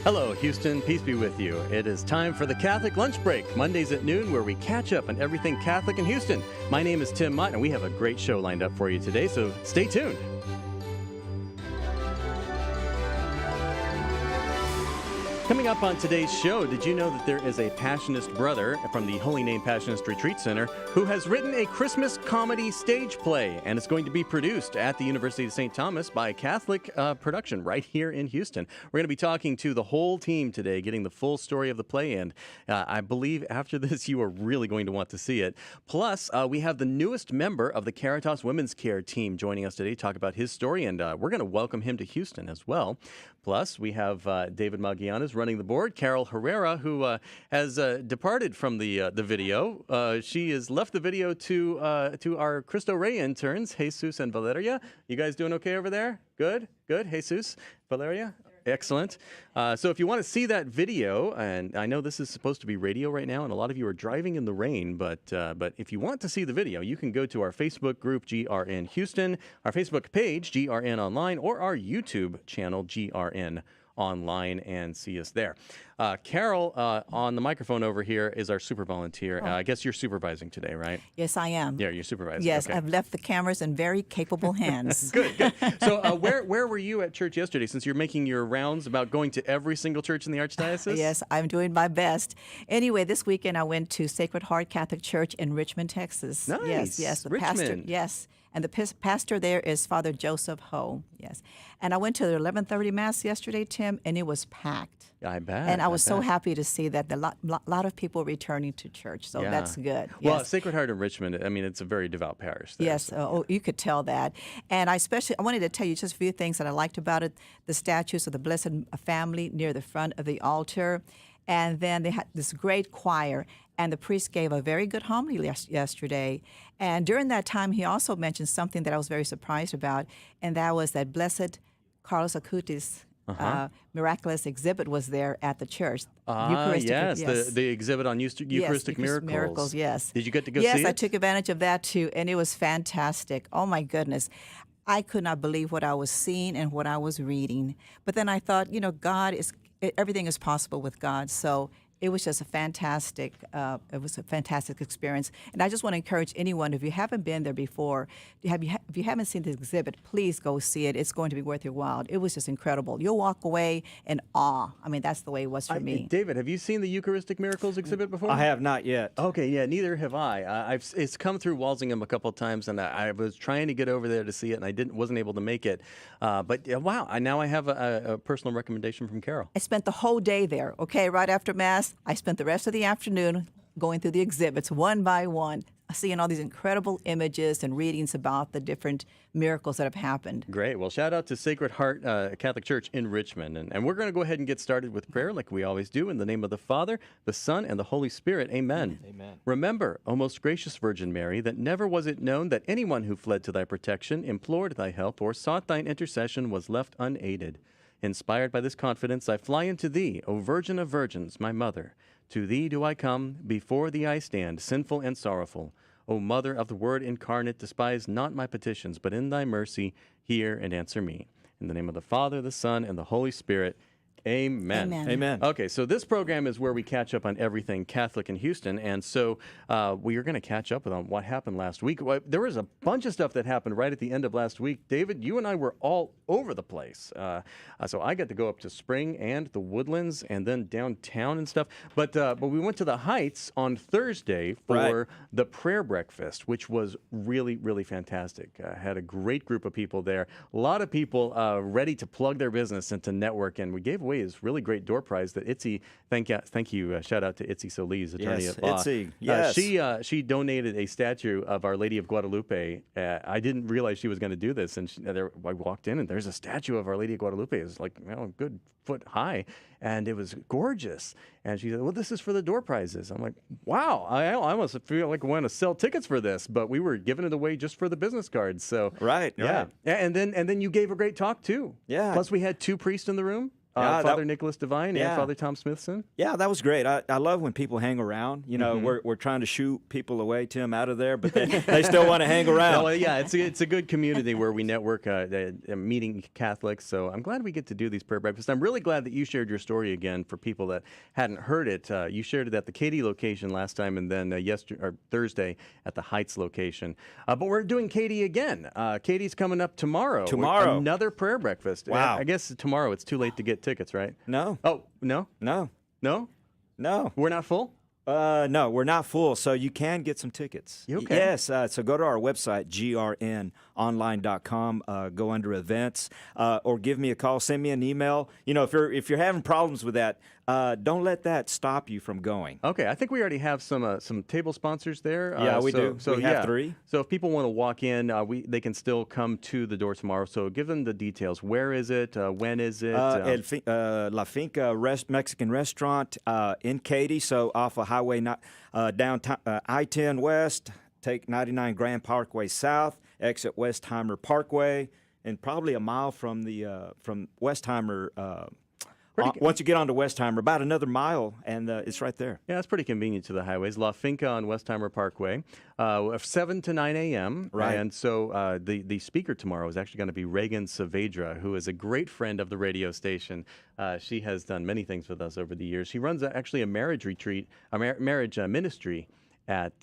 Hello, Houston. Peace be with you. It is time for the Catholic Lunch Break, Mondays at noon, where we catch up on everything Catholic in Houston. My name is Tim Mott, and we have a great show lined up for you today, so stay tuned. Coming up on today's show, did you know that there is a Passionist brother from the Holy Name Passionist Retreat Center who has written a Christmas comedy stage play, and it's going to be produced at the University of St. Thomas by a Catholic production right here in Houston. We're going to be talking to the whole team today, getting the full story of the play, and I believe after this you are really going to want to see it. Plus, we have the newest member of the Caritas Women's Care team joining us today to talk about his story, and we're going to welcome him to Houston as well. Plus, we have David Magianas running the board, Carol Herrera, who has departed from the video. She has left the video to our Cristo Rey interns, Jesus and Valeria. You guys doing okay over there? Good, good. Jesus, Valeria? Excellent. So if you want to see that video, and I know this is supposed to be radio right now, and a lot of you are driving in the rain, but if you want to see the video, you can go to our Facebook group, GRN Houston, our Facebook page, GRN Online, or our YouTube channel, GRN Online, and see us there. Carol, on the microphone over here, is our super volunteer. I guess you're supervising today, right? Yes, I am. Yeah, you're supervising. Yes, okay. I've left the cameras in very capable hands. Good, good. So where were you at church yesterday, since you're making your rounds about going to every single church in the Archdiocese? Yes, I'm doing my best. Anyway, this weekend I went to Sacred Heart Catholic Church in Richmond, Texas. Nice. Yes, yes. The Richmond. pastor, yes. And the pastor there is Father Joseph Ho. Yes. And I went to the 11:30 Mass yesterday, Tim, and it was packed. I bet. And I was so happy to see that a lot of people returning to church. So that's good. Well, Yes. Sacred Heart in Richmond, I mean, it's a very devout parish there. Yes, you could tell that. And I wanted to tell you just a few things that I liked about it. The statues of the Blessed Family near the front of the altar. And then they had this great choir, and the priest gave a very good homily yesterday. And during that time, he also mentioned something that I was very surprised about, and that was that Blessed Carlos Acutis miraculous exhibit was there at the church. Yes, the exhibit on Eucharistic miracles. Yes. Did you get to go see it? Yes, I took advantage of that too, and it was fantastic. Oh my goodness. I could not believe what I was seeing and what I was reading. But then I thought, everything is possible with God. So it was just a fantastic experience. And I just want to encourage anyone, if you haven't been there before, if you haven't seen the exhibit, please go see it. It's going to be worth your while. It was just incredible. You'll walk away in awe. I mean, that's the way it was for me. David, have you seen the Eucharistic Miracles exhibit before? I have not yet. Okay, yeah, neither have I. It's come through Walsingham a couple of times, and I was trying to get over there to see it, and I wasn't able to make it. But wow, now I have a personal recommendation from Carol. I spent the whole day there, right after Mass. I spent the rest of the afternoon going through the exhibits one by one, seeing all these incredible images and readings about the different miracles that have happened. Great. Well, shout out to Sacred Heart Catholic Church in Richmond. And we're going to go ahead and get started with prayer like we always do. In the name of the Father, the Son, and the Holy Spirit. Amen. Amen. Remember, O most gracious Virgin Mary, that never was it known that anyone who fled to thy protection, implored thy help, or sought thine intercession was left unaided. Inspired by this confidence, I fly into thee, O Virgin of Virgins, my Mother. To thee do I come, before thee I stand, sinful and sorrowful. O Mother of the Word incarnate, despise not my petitions, but in thy mercy hear and answer me. In the name of the Father, the Son, and the Holy Spirit. Amen. Amen. Amen. Okay, so this program is where we catch up on everything Catholic in Houston, and so we are going to catch up on what happened last week. There was a bunch of stuff that happened right at the end of last week. David, you and I were all over the place. So I got to go up to Spring and the Woodlands and then downtown and stuff. But we went to the Heights on Thursday for the prayer breakfast, which was really, really fantastic. Had a great group of people there. A lot of people ready to plug their business and to network, and we gave away this really great door prize that Itzy, thank you, shout out to Itzy Solis, attorney at law. Itzy, yes. She donated a statue of Our Lady of Guadalupe. I didn't realize she was going to do this, and I walked in, and there's a statue of Our Lady of Guadalupe. It was like a good foot high, and it was gorgeous. And she said, well, this is for the door prizes. I'm like, wow, I almost feel like I want to sell tickets for this, but we were giving it away just for the business cards. So Right. yeah. And then you gave a great talk too. Yeah. Plus we had two priests in the room. Father Nicholas Devine and Yeah. Father Tom Smithson. Yeah, that was great. I love when people hang around. You know, we're trying to shoot people away, Tim, out of there, but they still want to hang around. Well, yeah, it's a good community where we network, meeting Catholics. So I'm glad we get to do these prayer breakfasts. I'm really glad that you shared your story again for people that hadn't heard it. You shared it at the Katy location last time, and then Thursday at the Heights location. But we're doing Katy again. Katy's coming up tomorrow. Tomorrow. Another prayer breakfast. Wow. I guess tomorrow it's too late to get tickets, right? No, Oh, no? no, No? no. We're not full? No, we're not full, so you can get some tickets. You okay? Yes, so go to our website, grnonline.com, go under events, or give me a call, send me an email. You know, if you're having problems with that, don't let that stop you from going. Okay, I think we already have some table sponsors there. Yeah, we do. So We have 3. So if people want to walk in, they can still come to the door tomorrow. So give them the details. Where is it? When is it? La Finca Mexican Restaurant in Katy, so off of Highway downtown I-10 West, take 99 Grand Parkway South, exit Westheimer Parkway, and probably a mile from the from Westheimer. Once you get onto Westheimer, about another mile, and it's right there. Yeah, it's pretty convenient to the highways. La Finca on Westheimer Parkway, 7 to 9 a.m. Right. And so the speaker tomorrow is actually going to be Reagan Saavedra, who is a great friend of the radio station. She has done many things with us over the years. She runs actually a marriage retreat, marriage ministry at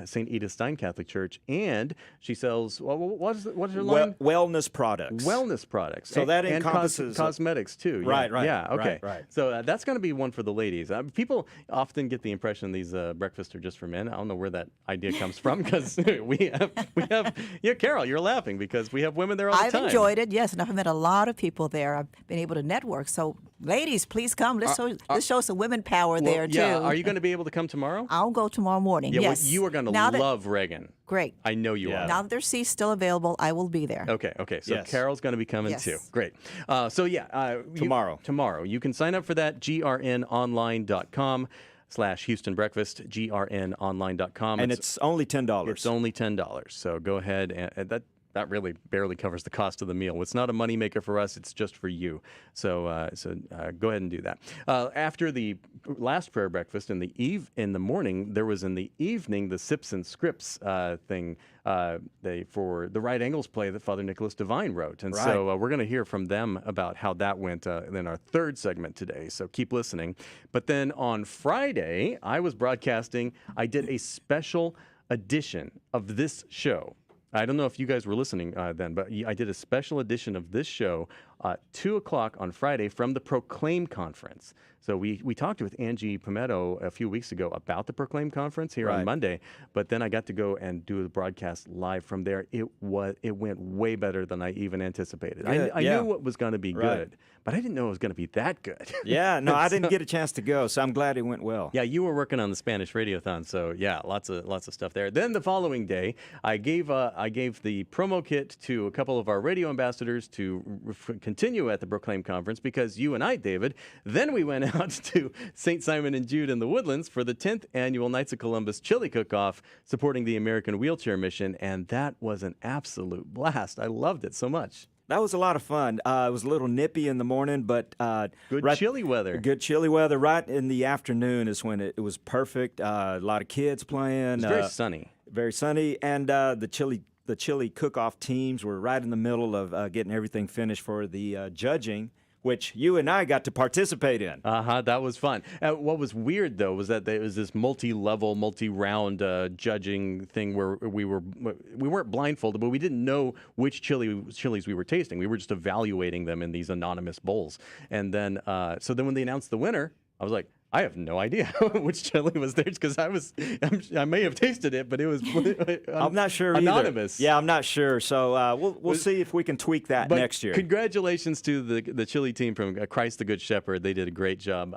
St. Edith Stein Catholic Church, and she sells what is her line? Wellness products. Wellness products. So that and encompasses cosmetics too. Right, Yeah. right, Yeah. Okay. right. So that's going to be one for the ladies. People often get the impression these breakfasts are just for men. I don't know where that idea comes from because we have. Yeah, Carol, you're laughing because we have women there all the I've time. enjoyed it, yes, and I've met a lot of people there. I've been able to network. So, ladies, please come. Let's show some women power there too. Yeah. Are you going to be able to come tomorrow? I'll go tomorrow morning. Yeah. Yes. Well, you are going to Now that- love Reagan. Great. I know you Yeah. are. Now that there's seats still available, I will be there. Okay. So Yes. Carol's going to be coming Yes. too. Great. Tomorrow. Tomorrow. You can sign up for that, grnonline.com/Houston Breakfast, grnonline.com. And it's only $10. It's only $10. So go ahead and that really barely covers the cost of the meal. It's not a moneymaker for us. It's just for you. So go ahead and do that. After the last prayer breakfast in the morning, there was in the evening the Sips and Scripts thing for the Right Angles play that Father Nicholas Devine wrote. And so we're going to hear from them about how that went in our third segment today. So keep listening. But then on Friday, I was broadcasting. I did a special edition of this show. I don't know if you guys were listening then, but I did a special edition of this show 2 o'clock on Friday from the Proclaim Conference. So we talked with Angie Pimetto a few weeks ago about the Proclaim Conference here on Monday, but then I got to go and do the broadcast live from there. It went way better than I even anticipated. I knew it was going to be good, but I didn't know it was going to be that good. Yeah, no, I didn't get a chance to go, so I'm glad it went well. Yeah, you were working on the Spanish Radiothon, so yeah, lots of stuff there. Then the following day, I gave the promo kit to a couple of our radio ambassadors to continue at the Proclaim Conference because you and I, David, then we went out to St. Simon and Jude in the Woodlands for the 10th annual Knights of Columbus Chili Cook-Off supporting the American Wheelchair Mission, and that was an absolute blast. I loved it so much. That was a lot of fun. It was a little nippy in the morning, but Good chilly weather. Good chilly weather. Right in the afternoon is when it was perfect. A lot of kids playing. It's very sunny. Very sunny, and the chili cook-off teams were right in the middle of getting everything finished for the judging, which you and I got to participate in. That was fun. What was weird though was that there was this multi-level, multi-round judging thing where we weren't blindfolded, but we didn't know which chilies we were tasting. We were just evaluating them in these anonymous bowls. And then so then when they announced the winner, I was like, I have no idea which chili was theirs because I may have tasted it, but it was I'm not sure anonymous. Either. Yeah, I'm not sure. So we'll see if we can tweak that next year. Congratulations to the chili team from Christ the Good Shepherd. They did a great job.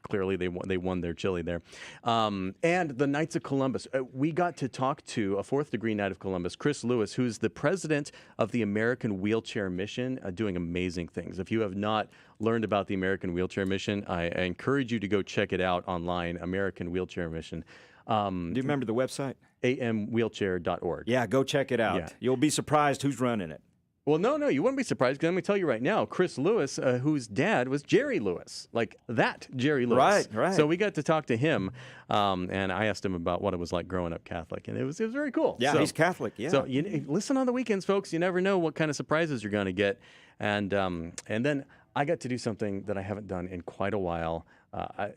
Clearly, they won their chili there. And the Knights of Columbus. We got to talk to a fourth degree Knight of Columbus, Chris Lewis, who's the president of the American Wheelchair Mission, doing amazing things. If you have not learned about the American Wheelchair Mission, I encourage you to go check it out online, American Wheelchair Mission. Do you remember the website? amwheelchair.org. Yeah, go check it out. Yeah. You'll be surprised who's running it. Well, no, you wouldn't be surprised because let me tell you right now, Chris Lewis, whose dad was Jerry Lewis, like that Jerry Lewis. Right. So we got to talk to him, and I asked him about what it was like growing up Catholic, and it was very cool. Yeah, so, he's Catholic. Yeah. So listen on the weekends, folks. You never know what kind of surprises you're going to get, and then I got to do something that I haven't done in quite a while.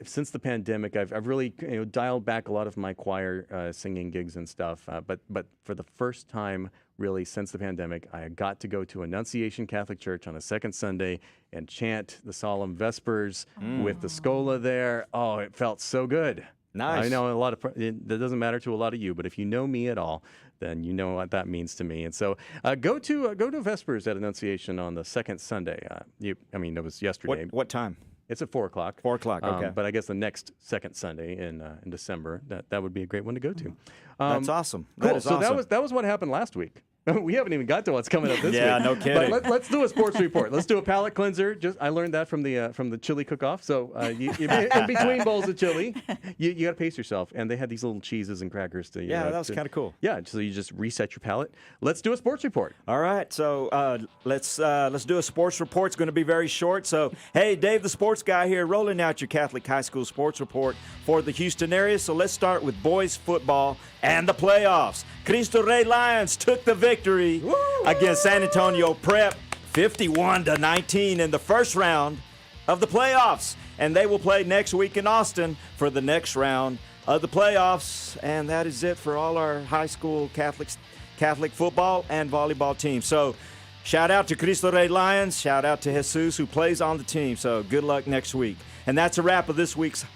Since the pandemic, I've really dialed back a lot of my choir singing gigs and stuff. But for the first time, really, since the pandemic, I got to go to Annunciation Catholic Church on a second Sunday and chant the solemn vespers with the Scola there. Oh, it felt so good. Nice. I know that doesn't matter to a lot of you, but if you know me at all, then you know what that means to me. And so go to Vespers at Annunciation on the second Sunday. It was yesterday. What time? It's at 4 o'clock. 4 o'clock, okay. But I guess the next second Sunday in December, that would be a great one to go to. That's awesome. Cool. That is so awesome. that was what happened last week. We haven't even got to what's coming up this week. Yeah, no kidding. But let's do a sports report. Let's do a palate cleanser. I learned that from the chili cook-off. So in between bowls of chili, you got to pace yourself. And they had these little cheeses and crackers to that was kind of cool. Yeah, so you just reset your palate. Let's do a sports report. All right, so let's do a sports report. It's going to be very short. So, hey, Dave, the sports guy here, rolling out your Catholic high school sports report for the Houston area. So let's start with boys football and the playoffs. Cristo Rey Lions took the victory against San Antonio Prep, 51-19 in the first round of the playoffs, and they will play next week in Austin for the next round of the playoffs. And that is it for all our high school Catholic football and volleyball teams. So shout out to Cristo Rey Lions. Shout out to Jesus, who plays on the team. So good luck next week. And that's a wrap of this week's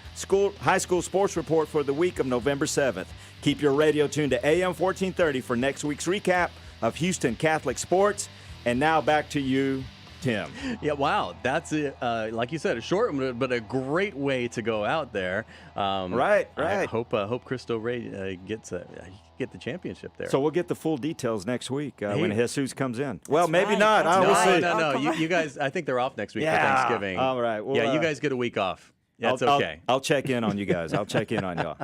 high school sports report for the week of November 7th. Keep your radio tuned to AM 1430 for next week's recap of Houston Catholic sports. And now back to you, Tim. Yeah, wow. That's, like you said, a short one, but a great way to go out there. Right. I hope Cristo Rey gets get the championship there. So we'll get the full details next week when Jesus comes in. Well, That's maybe right. not. That's I will right. see. No. come on. You guys, I think they're off next week for Yeah. Thanksgiving. All right. Well, yeah, you guys get a week off. That's okay. I'll check in on you guys. I'll check in on y'all.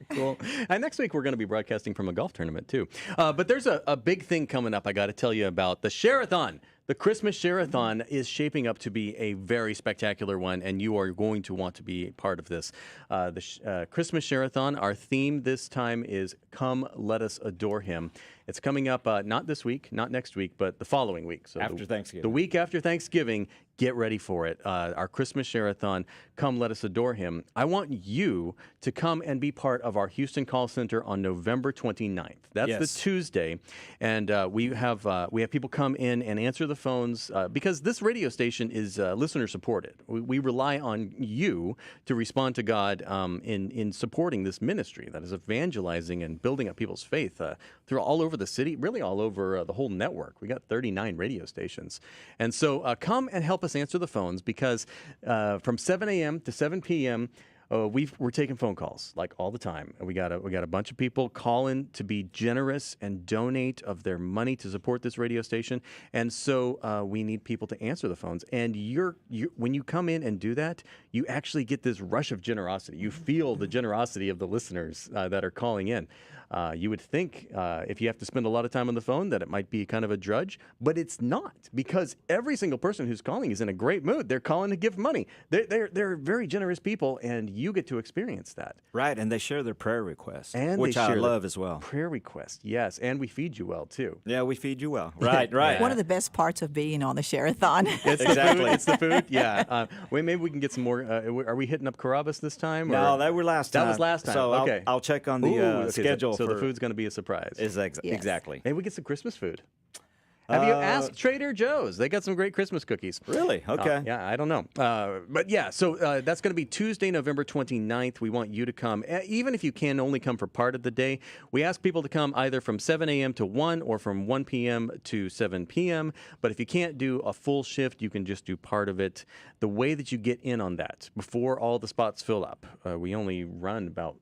Cool. And next week, we're going to be broadcasting from a golf tournament, too. But there's a big thing coming up I got to tell you about. The Share-a-thon. The Christmas Share-a-thon is shaping up to be a very spectacular one, and you are going to want to be part of this. The Christmas Share-a-thon, our theme this time is Come, Let Us Adore Him. It's coming up not this week, not next week, but the following week. So After Thanksgiving. The week after Thanksgiving, get ready for it. Our Christmas Share-a-thon, Come, Let Us Adore Him. I want you to come and be part of our Houston Call Center on November 29th. That's the Tuesday. And we have people come in and answer the phones because this radio station is listener supported. We rely on you to respond to God in supporting this ministry that is evangelizing and building up people's faith through all over the city, really all over the whole network. We got 39 radio stations. And so come and help us answer the phones because from 7 a.m. to 7 p.m., we're taking phone calls like all the time. And we got a bunch of people calling to be generous and donate of their money to support this radio station. And so we need people to answer the phones. And when you come in and do that, you actually get this rush of generosity. You feel the generosity of the listeners that are calling in. You would think if you have to spend a lot of time on the phone that it might be kind of a drudge, but it's not because every single person who's calling is in a great mood. They're calling to give money. They're very generous people, and you get to experience that. Right, and they share their prayer requests, And which they I share love as well. Prayer request, yes, and we feed you well too. Yeah, we feed you well. Right. One of the best parts of being on the Share-a-thon. It's Exactly. the food. It's the food. Yeah. Wait, maybe we can get some more. Are we hitting up Carrabba's this time? No, or? that were last time. That was last time. So Okay. I'll check on the Ooh, okay, schedule. So the food's going to be a surprise. Yes. Exactly. Maybe we get some Christmas food. Have you asked Trader Joe's? They got some great Christmas cookies. Really? Okay. Yeah, I don't know. But yeah, so that's going to be Tuesday, November 29th. We want you to come. Even if you can only come for part of the day, we ask people to come either from 7 a.m. to 1 or from 1 p.m. to 7 p.m. But if you can't do a full shift, you can just do part of it. The way that you get in on that, before all the spots fill up, we only run about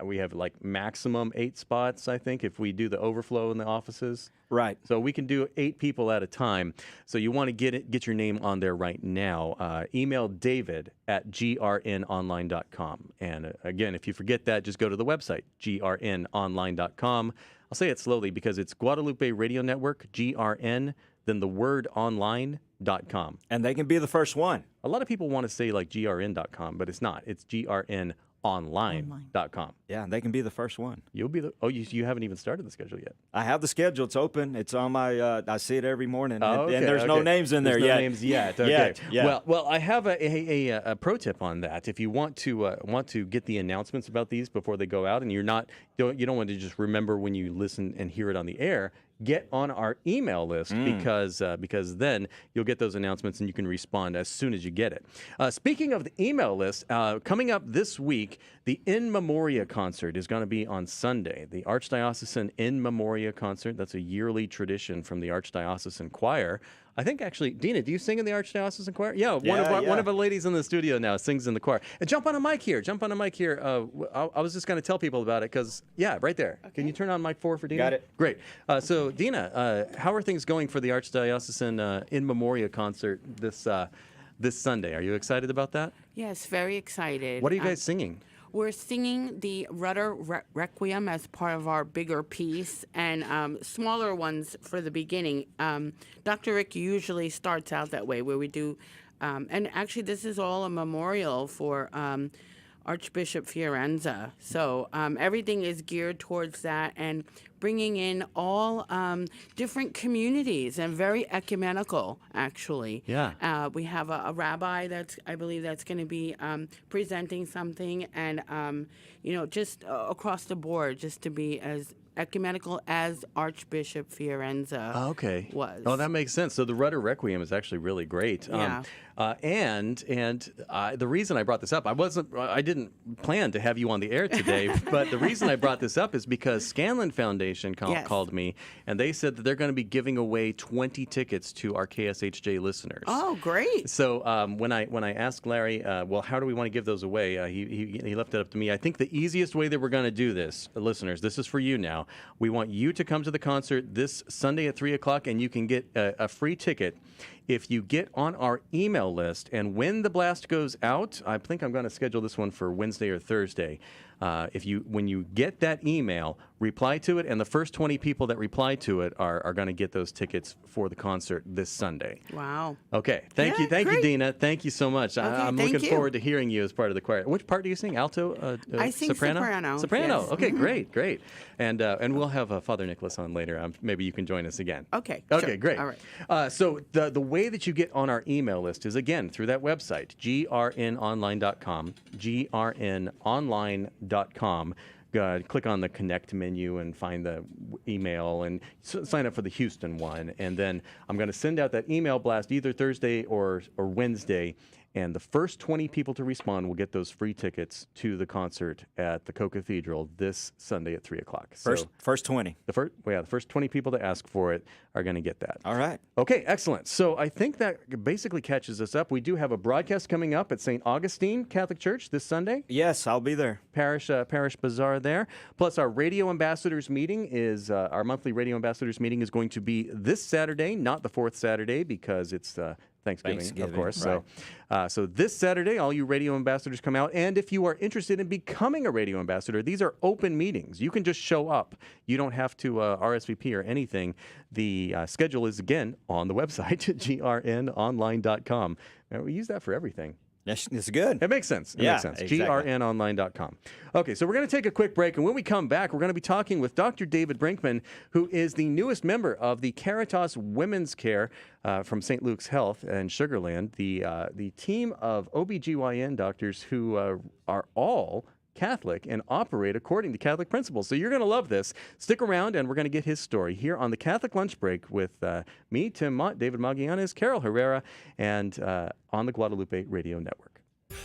we have like maximum 8 spots, I think, if we do the overflow in the offices. Right. So we can do 8 people at a time. So you want to get your name on there right now. Email David at grnonline.com. And again, if you forget that, just go to the website, grnonline.com. I'll say it slowly because it's Guadalupe Radio Network, GRN, then the word online.com. And they can be the first one. A lot of people want to say like grn.com, but it's not. It's grnonline.com. Yeah, they can be the first one. You'll be the. Oh, you haven't even started the schedule yet. I have the schedule. It's open. It's on my. I see it every morning. Oh, and there's no names in there There's yet. No names yet. Okay. Yeah. Well, I have a pro tip on that. If you want to get the announcements about these before they go out, and you don't want to just remember when you listen and hear it on the air. Get on our email list because then you'll get those announcements and you can respond as soon as you get it. Speaking of the email list, coming up this week, the In Memoria concert is going to be on Sunday. The Archdiocesan In Memoria concert. That's a yearly tradition from the Archdiocesan Choir. I think actually, Dina, do you sing in the Archdiocesan Choir? Yeah, one of the ladies in the studio now sings in the choir. And jump on a mic here. I was just going to tell people about it because, right there. Okay. Can you turn on mic 4 for Dina? Got it. Great. So, Dina, how are things going for the Archdiocesan In Memoria concert this Sunday? Are you excited about that? Yes, very excited. What are you guys singing? We're singing the Rudder Requiem as part of our bigger piece, and smaller ones for the beginning. Dr. Rick usually starts out that way, where we do, and actually this is all a memorial for Archbishop Fiorenza. So everything is geared towards that and bringing in all different communities and very ecumenical, actually. Yeah. We have a rabbi I believe that's going to be presenting something, and just across the board, just to be as ecumenical as Archbishop Fiorenza was. Oh, that makes sense. So the Rudder Requiem is actually really great. Yeah. And the reason I brought this up, I didn't plan to have you on the air today, but the reason I brought this up is because Scanlon Foundation called me, and they said that they're going to be giving away 20 tickets to our KSHJ listeners. Oh, great. So when I asked Larry, how do we want to give those away? He left it up to me. I think the easiest way that we're going to do this, listeners, this is for you now. We want you to come to the concert this Sunday at 3 o'clock, and you can get a free ticket if you get on our email list. And when the blast goes out, I think I'm going to schedule this one for Wednesday or Thursday. When you get that email, reply to it, and the first 20 people that reply to it are going to get those tickets for the concert this Sunday. Wow. Okay. Thank you, Dina. Thank you so much. I'm looking forward to hearing you as part of the choir. Which part do you sing? Alto? I sing soprano. Soprano. Yes. Okay, great. And we'll have Father Nicholas on later. Maybe you can join us again. Okay. Okay, sure. great. All right. So the way that you get on our email list is, again, through that website, grnonline.com, grnonline.com. Click on the Connect menu and find the email and sign up for the Houston one. And then I'm going to send out that email blast either Thursday or Wednesday. And the first 20 people to respond will get those free tickets to the concert at the Co-Cathedral this Sunday at 3 o'clock. So First 20. the first 20 people to ask for it are going to get that. All right. Okay, excellent. So I think that basically catches us up. We do have a broadcast coming up at St. Augustine Catholic Church this Sunday. Yes, I'll be there. Parish Bazaar there. Plus, our Radio Ambassadors meeting our monthly Radio Ambassadors meeting is going to be this Saturday, not the fourth Saturday, because it's Thanksgiving, of course. Right. So this Saturday, all you radio ambassadors come out. And if you are interested in becoming a radio ambassador, these are open meetings. You can just show up. You don't have to RSVP or anything. The schedule is, again, on the website, grnonline.com. And we use that for everything. It's good. It makes sense. Yeah, makes sense. exactly. grnonline.com. Okay, so we're going to take a quick break, and when we come back, we're going to be talking with Dr. David Brinkman, who is the newest member of the Caritas Women's Care from St. Luke's Health and Sugarland, the team of OBGYN doctors who are all Catholic and operate according to Catholic principles. So you're going to love this. Stick around, and we're going to get his story here on the Catholic Lunch Break with me, Tim Mott, David Magallanes, Carol Herrera, and on the Guadalupe Radio Network.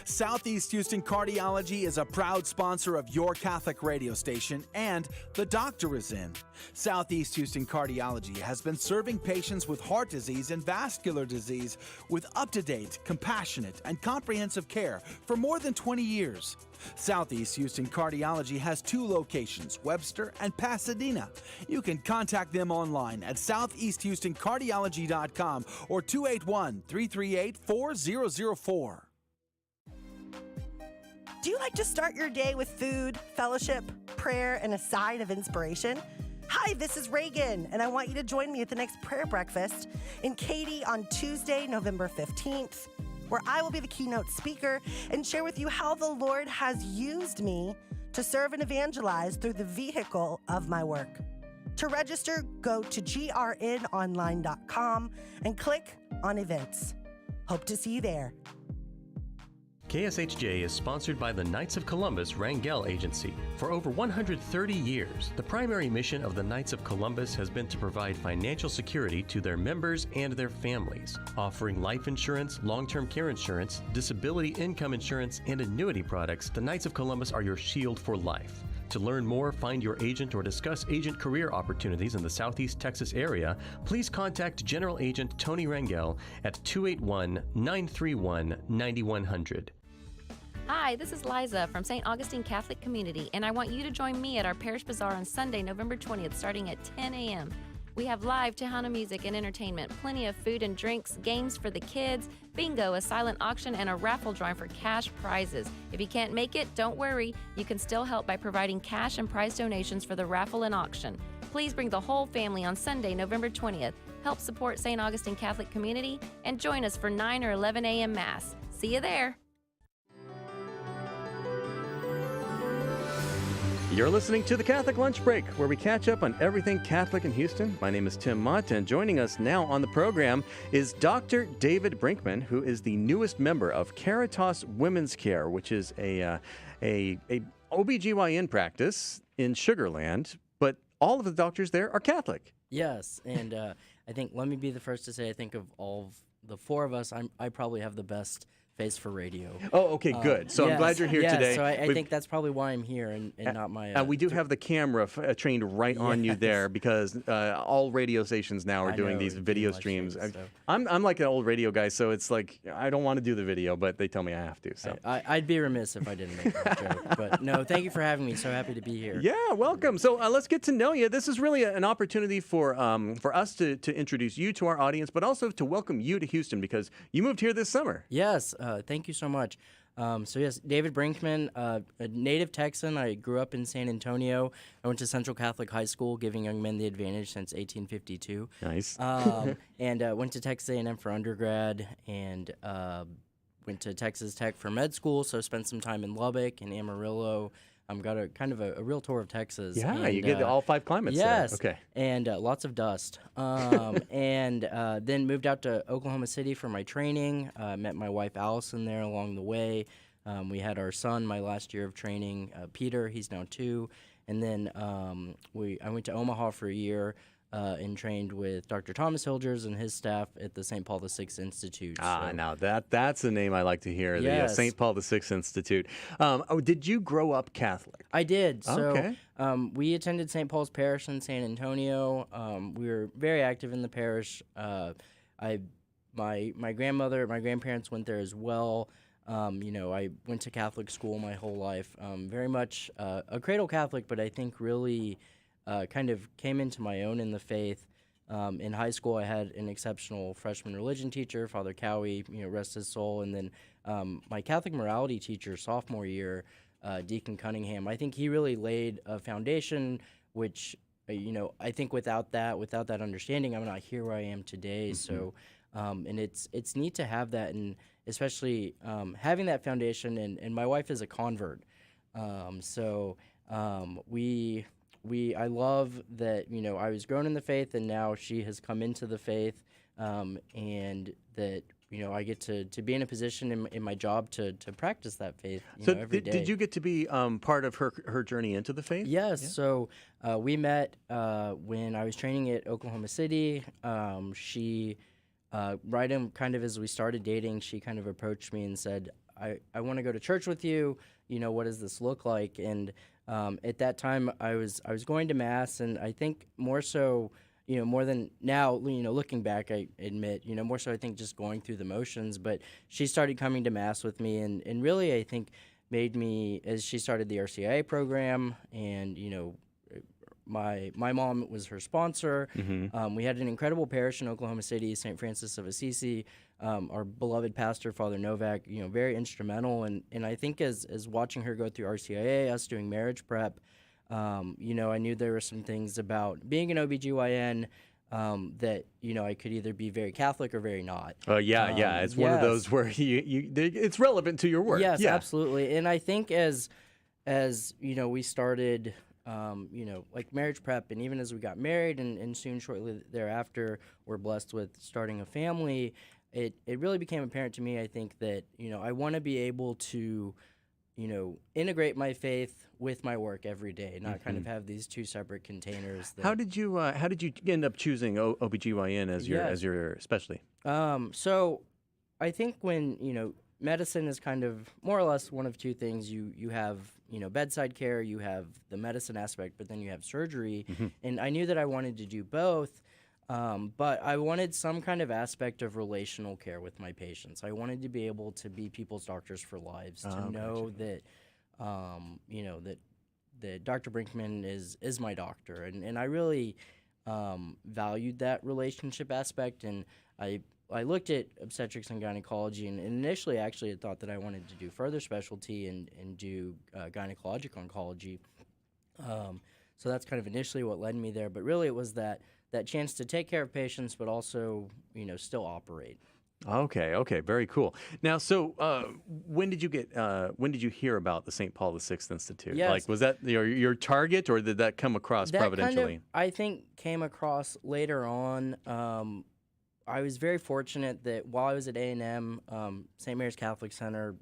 Southeast Houston Cardiology is a proud sponsor of your Catholic radio station, and the doctor is in. Southeast Houston Cardiology has been serving patients with heart disease and vascular disease with up-to-date, compassionate, and comprehensive care for more than 20 years. Southeast Houston Cardiology has 2 locations, Webster and Pasadena. You can contact them online at southeasthoustancardiology.com or 281-338-4004. Do you like to start your day with food, fellowship, prayer, and a side of inspiration? Hi, this is Reagan, and I want you to join me at the next prayer breakfast in Katy on Tuesday, November 15th, where I will be the keynote speaker and share with you how the Lord has used me to serve and evangelize through the vehicle of my work. To register, go to grnonline.com and click on events. Hope to see you there. KSHJ is sponsored by the Knights of Columbus Rangel Agency. For over 130 years, the primary mission of the Knights of Columbus has been to provide financial security to their members and their families, offering life insurance, long-term care insurance, disability income insurance, and annuity products. The Knights of Columbus are your shield for life. To learn more, find your agent, or discuss agent career opportunities in the Southeast Texas area, please contact General Agent Tony Rangel at 281-931-9100. Hi, this is Liza from St. Augustine Catholic Community, and I want you to join me at our Parish Bazaar on Sunday, November 20th, starting at 10 a.m. We have live Tejano music and entertainment, plenty of food and drinks, games for the kids, bingo, a silent auction, and a raffle drawing for cash prizes. If you can't make it, don't worry. You can still help by providing cash and prize donations for the raffle and auction. Please bring the whole family on Sunday, November 20th. Help support St. Augustine Catholic Community and join us for 9 or 11 a.m. Mass. See you there. You're listening to the Catholic Lunch Break, where we catch up on everything Catholic in Houston. My name is Tim Mott, and joining us now on the program is Dr. David Brinkman, who is the newest member of Caritas Women's Care, which is a OBGYN practice in Sugar Land, but all of the doctors there are Catholic. Yes, and I think, let me be the first to say, I think of all of the four of us, I probably have the best face for radio. Oh, okay, good. So I'm glad you're here today. So I think that's probably why I'm here and not my... we do have the camera trained right on you there, because all radio stations now are doing these video streams. I'm like an old radio guy, so it's like I don't want to do the video, but they tell me I have to. So I'd be remiss if I didn't make that joke. But no, thank you for having me. So happy to be here. Yeah, welcome. So let's get to know you. This is really an opportunity for us to introduce you to our audience, but also to welcome you to Houston, because you moved here this summer. Yes. Thank you so much. So yes, David Brinkman, a native Texan. I grew up in San Antonio. I went to Central Catholic High School, giving young men the advantage since 1852. Nice. And went to Texas A&M for undergrad, and went to Texas Tech for med school. So spent some time in Lubbock and Amarillo. Got a kind of a real tour of Texas. Yeah, and, you get all 5 climates. Yes. There. Okay. And lots of dust. And then moved out to Oklahoma City for my training. Met my wife Allison there along the way. We had our son my last year of training, Peter. He's now 2. And then I went to Omaha for a year. And trained with Dr. Thomas Hilgers and his staff at the St. Paul VI Institute. Now that's the name I like to hear, the St. Paul VI Institute. Did you grow up Catholic? I did. Okay. So we attended St. Paul's Parish in San Antonio. We were very active in the parish. My grandparents went there as well. I went to Catholic school my whole life. Very much a cradle Catholic, but I think really... kind of came into my own in the faith. In high school, I had an exceptional freshman religion teacher, Father Cowie, rest his soul, and then my Catholic morality teacher sophomore year, Deacon Cunningham. I think he really laid a foundation, which I think without that understanding, I'm not here where I am today. Mm-hmm. So, and it's neat to have that, and especially having that foundation. And my wife is a convert, I love that, I was grown in the faith, and now she has come into the faith, and that, I get to be in a position in my job to practice that faith every day. Did you get to be part of her journey into the faith? Yes. Yeah. So we met when I was training at Oklahoma City. She, right in kind of as we started dating, she kind of approached me and said, I want to go to church with you. What does this look like? And at that time, I was going to Mass, and I think more so, more than now, looking back, I admit, more so I think just going through the motions. But she started coming to Mass with me, and really, I think, made me, as she started the RCIA program, and, my mom was her sponsor. Mm-hmm. We had an incredible parish in Oklahoma City, St. Francis of Assisi. Our beloved pastor, Father Novak, very instrumental. And I think as watching her go through RCIA, us doing marriage prep, I knew there were some things about being an OBGYN that, I could either be very Catholic or very not. Yeah. It's one of those where it's relevant to your work. Yes, yeah. absolutely. And I think as we started, like marriage prep, and even as we got married and soon shortly thereafter, we're blessed with starting a family, it really became apparent to me, I think, that, I want to be able to, integrate my faith with my work every day, not kind of have these two separate containers. How did you end up choosing OBGYN as your specialty? So I think when, medicine is kind of more or less one of two things. You have, bedside care, you have the medicine aspect, but then you have surgery. And I knew that I wanted to do both, but I wanted some kind of aspect of relational care with my patients. I wanted to be able to be people's doctors for lives, to know that, that Dr. Brinkman is my doctor. And I really valued that relationship aspect, and I looked at obstetrics and gynecology, and initially actually I thought that I wanted to do further specialty and do gynecologic oncology. So that's kind of initially what led me there. But really it was that chance to take care of patients, but also, still operate. Okay, very cool. Now, so when did you hear about the St. Paul VI Institute? Yes. Like, was that your target, or did that come across That providentially? kind of, I think, came across later on. I was very fortunate that while I was at A&M, St. Mary's Catholic Center,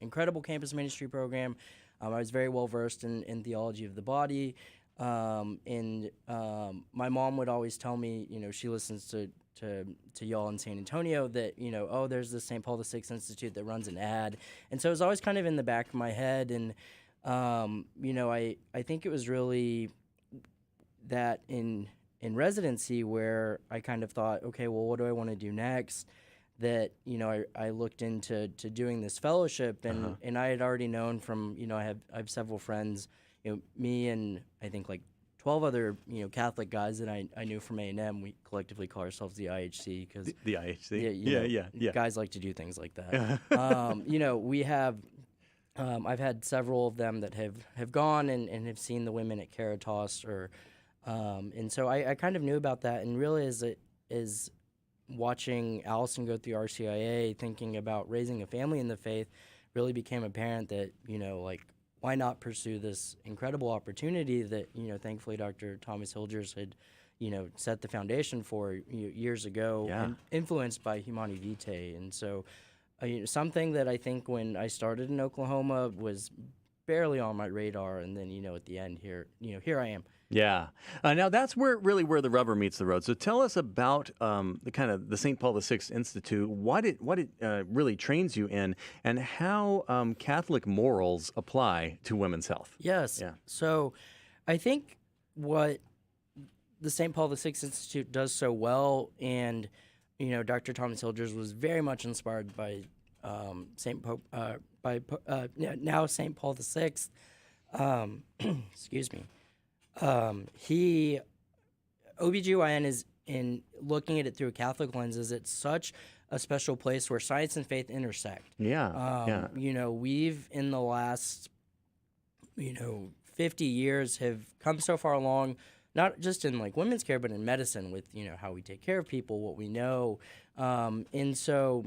incredible campus ministry program. I was very well versed in theology of the body, and my mom would always tell me, she listens to y'all in San Antonio, that there's the St. Paul VI Institute that runs an ad, and so it was always kind of in the back of my head, and I think it was really that in residency where I kind of thought, okay, well, what do I want to do next? That, I looked into doing this fellowship, and I had already known from, I have several friends, me and I think like 12 other, Catholic guys that I knew from A&M. We collectively call ourselves the IHC because the IHC. Yeah. Guys like to do things like that. We have, I've had several of them that have gone and have seen the women at Caritas and so I kind of knew about that, and really as watching Allison go through RCIA, thinking about raising a family in the faith, really became apparent that, why not pursue this incredible opportunity that, thankfully Dr. Thomas Hilgers had, set the foundation for years ago, and influenced by Humani Vitae. And so something that I think when I started in Oklahoma was barely on my radar, and then, at the end here I am. Yeah. Now that's where the rubber meets the road. So tell us about the St. Paul VI Institute, what it really trains you in, and how Catholic morals apply to women's health. Yes. Yeah. So I think what the St. Paul VI Institute does so well, and Dr. Thomas Hilgers was very much inspired by now St. Paul VI. Excuse me. OBGYN is, in looking at it through a Catholic lens, is it's such a special place where science and faith intersect. Yeah. We've in the last 50 years have come so far along, not just in like women's care, but in medicine with how we take care of people, what we know, and so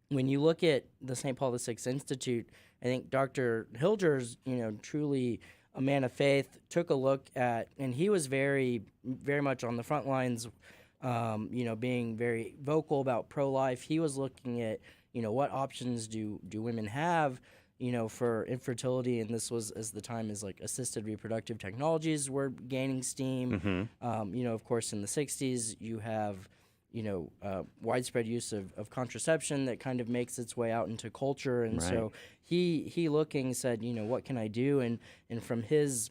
when you look at the St. Paul VI Institute, I think Dr. Hilgers, truly a man of faith, took a look at, and he was very, very much on the front lines, being very vocal about pro-life. He was looking at, what options do women have, for infertility, and this was as the time as like assisted reproductive technologies were gaining steam. Of course, in the 60s, you have, widespread use of contraception that kind of makes its way out into culture. And so he looking said, what can I do? And from his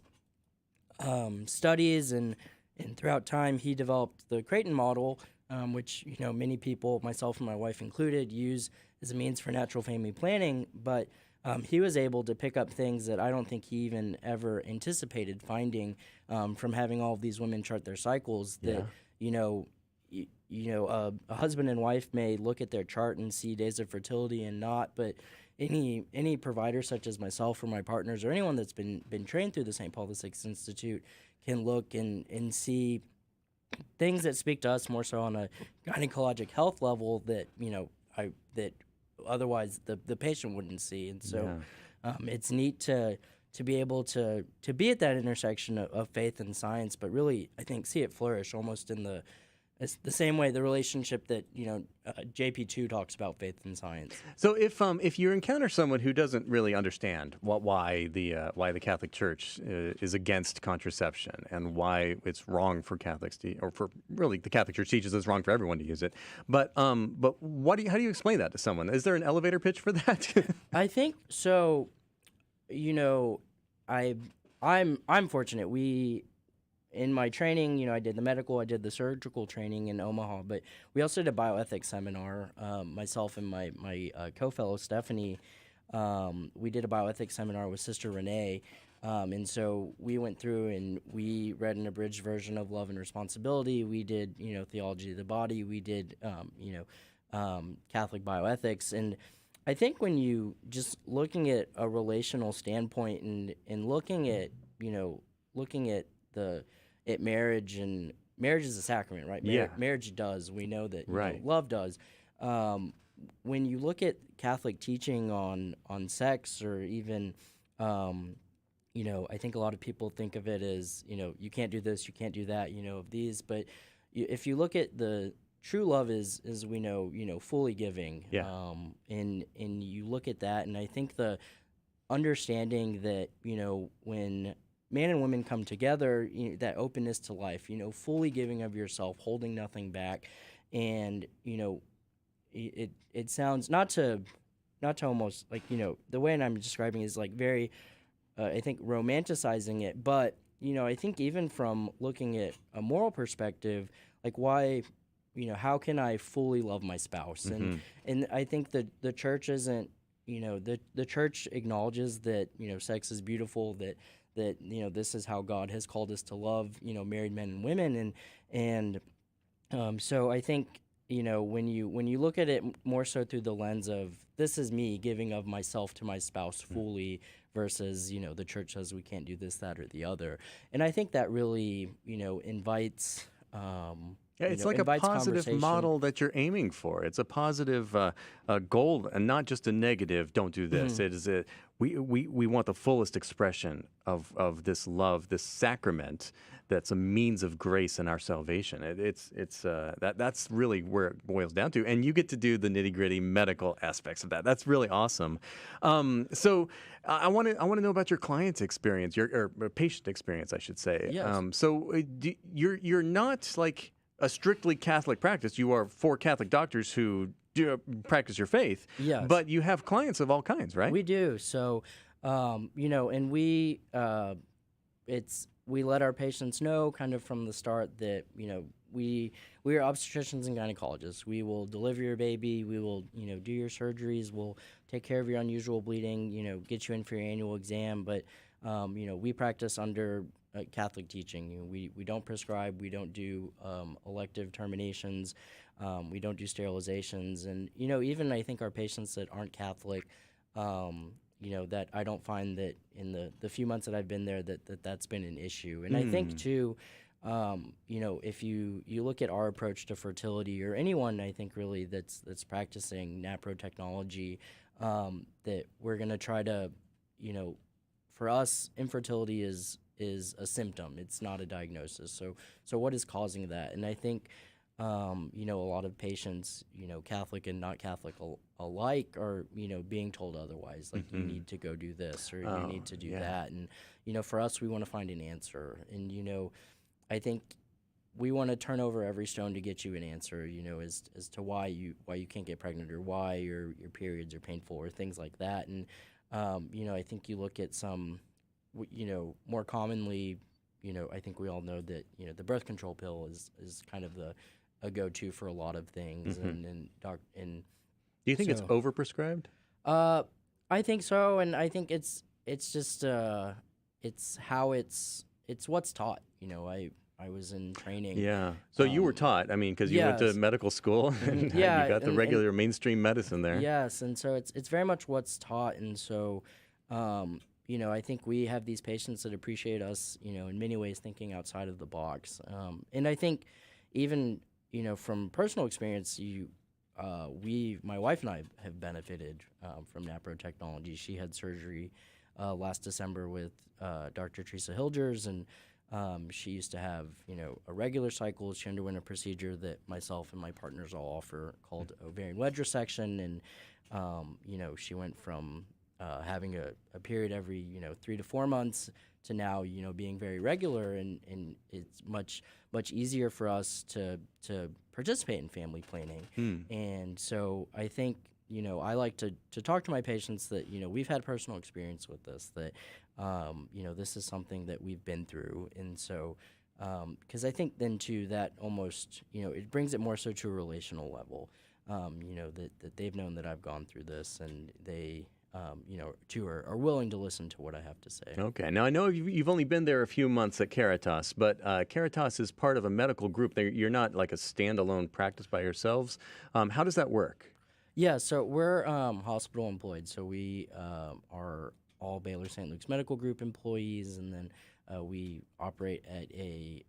studies and throughout time, he developed the Creighton model, which, many people, myself and my wife included, use as a means for natural family planning. But he was able to pick up things that I don't think he even ever anticipated finding from having all of these women chart their cycles that, a husband and wife may look at their chart and see days of fertility and not, but any provider such as myself or my partners or anyone that's been trained through the St. Paul VI Institute can look and see things that speak to us more so on a gynecologic health level that that otherwise the patient wouldn't see. And so it's neat to be able to be at that intersection of faith and science, but really I think see it flourish almost in the same way the relationship that JP2 talks about faith and science. So if you encounter someone who doesn't really understand why the Catholic Church is against contraception and why it's wrong for Catholics to, or for really the Catholic Church teaches it's wrong for everyone to use it, but how do you explain that to someone? Is there an elevator pitch for that? I think so. I'm fortunate. In my training, I did the medical, I did the surgical training in Omaha, but we also did a bioethics seminar. Myself and my co-fellow Stephanie, we did a bioethics seminar with Sister Renee, and so we went through and we read an abridged version of Love and Responsibility. We did, Theology of the Body. We did, Catholic bioethics, and I think when you just looking at a relational standpoint and looking at marriage, and marriage is a sacrament, right? Marriage does. We know that love does. When you look at Catholic teaching on sex, or even, I think a lot of people think of it as, you can't do this, you can't do that, of these. But if you look at the true love is we know, fully giving. And you look at that, and I think the understanding that, when man and women come together, that openness to life, fully giving of yourself, holding nothing back, and it sounds not to almost like the way I'm describing is like very, I think romanticizing it, but I think even from looking at a moral perspective, like why, how can I fully love my spouse, and I think that the church isn't, the church acknowledges that sex is beautiful, that this is how God has called us to love, married men and women. And so I think, when you look at it more so through the lens of this is me giving of myself to my spouse fully versus, the church says we can't do this, that, or the other. And I think that really, invites, it's like a positive model that you're aiming for. It's a positive goal and not just a negative, don't do this. It is we want the fullest expression of this love, this sacrament that's a means of grace in our salvation. That's really where it boils down to. And you get to do the nitty-gritty medical aspects of that. That's really awesome. So I want to know about your client's experience, or patient experience, I should say. Yes. So you're not like a strictly Catholic practice. You are for Catholic doctors who do practice your faith. Yes. But you have clients of all kinds, right? We do. So, and we let our patients know kind of from the start that, we are obstetricians and gynecologists. We will deliver your baby. We will, do your surgeries. We'll take care of your unusual bleeding, get you in for your annual exam. But, we practice under Catholic teaching. We don't prescribe. We don't do elective terminations. We don't do sterilizations. And, even I think our patients that aren't Catholic, that I don't find that in the few months that I've been there that's been an issue. And I think, too, if you look at our approach to fertility, or anyone, I think, really that's practicing NAPRO technology, that we're going to try to, for us, infertility is a symptom. It's not a diagnosis. So what is causing that? And I think, a lot of patients, Catholic and not Catholic alike, are, being told otherwise. Like, you need to go do this, or you need to do that. And, for us, we want to find an answer. And, I think we want to turn over every stone to get you an answer, as to why you can't get pregnant, or why your periods are painful, or things like that. And, I think you look at some, more commonly, I think we all know that, the birth control pill is kind of a go-to for a lot of things. And do you think it's overprescribed? I think so, and I think it's just it's what's taught. I was in training. Yeah. So you were taught, I mean, because you went to Yes. medical school and Yeah, you got the and- regular mainstream medicine there. Yes, and so it's very much what's taught, and so I think we have these patients that appreciate us, in many ways thinking outside of the box, and I think even from personal experience, my wife and I have benefited from NAPRO technology. She had surgery last December with Dr. Teresa Hilgers, and she used to have, a regular cycle. She underwent a procedure that myself and my partners all offer called ovarian wedge resection, and she went from having a period every 3 to 4 months to now being very regular, and it's much easier for us to participate in family planning. And so I think I like to talk to my patients that we've had personal experience with this, that this is something that we've been through, and so because I think then too that almost it brings it more so to a relational level, that they've known that I've gone through this, and they too are willing to listen to what I have to say. Okay. Now, I know you've only been there a few months at Caritas, but Caritas is part of a medical group. You're not like a standalone practice by yourselves. How does that work? Yeah, so we're hospital employed, so we are all Baylor St. Luke's Medical Group employees, and then we operate at a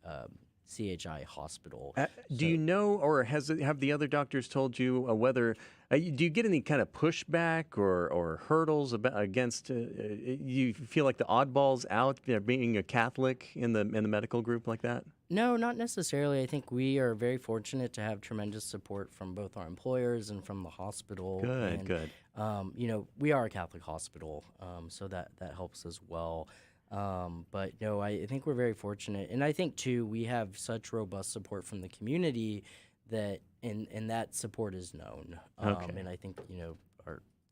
CHI hospital. Do you know, or have the other doctors told you whether do you get any kind of pushback or hurdles against? You feel like the oddballs out, being a Catholic in the medical group like that? No, not necessarily. I think we are very fortunate to have tremendous support from both our employers and from the hospital. Good. We are a Catholic hospital, so that helps as well. But no, I think we're very fortunate, and I think too we have such robust support from the community that and that support is known. Okay. And I think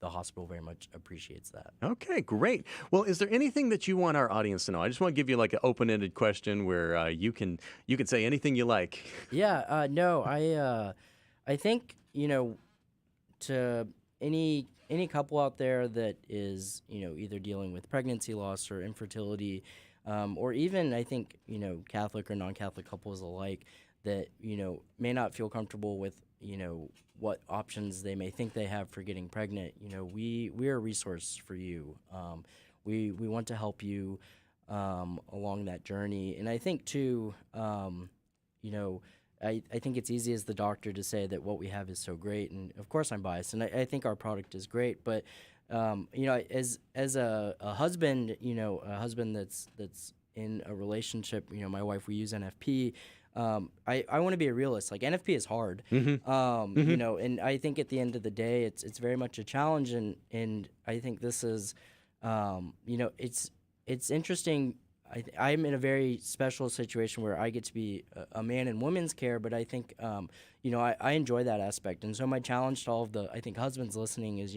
the hospital very much appreciates that. Okay, great. Well, is there anything that you want our audience to know? I just want to give you like an open-ended question where you can say anything you like. Yeah. No, I think to any couple out there that is either dealing with pregnancy loss or infertility, or even I think Catholic or non-Catholic couples alike that may not feel comfortable with what options they may think they have for getting pregnant. We're a resource for you. We want to help you along that journey, and I think too I think it's easy as the doctor to say that what we have is so great, and of course I'm biased, and I think our product is great, but as a husband, a husband that's in a relationship, my wife, we use NFP. I want to be a realist. Like NFP is hard, and I think at the end of the day, it's very much a challenge, and I think this is, it's interesting. I'm in a very special situation where I get to be a man in women's care, but I think, I enjoy that aspect. And so my challenge to all of the, I think, husbands listening is,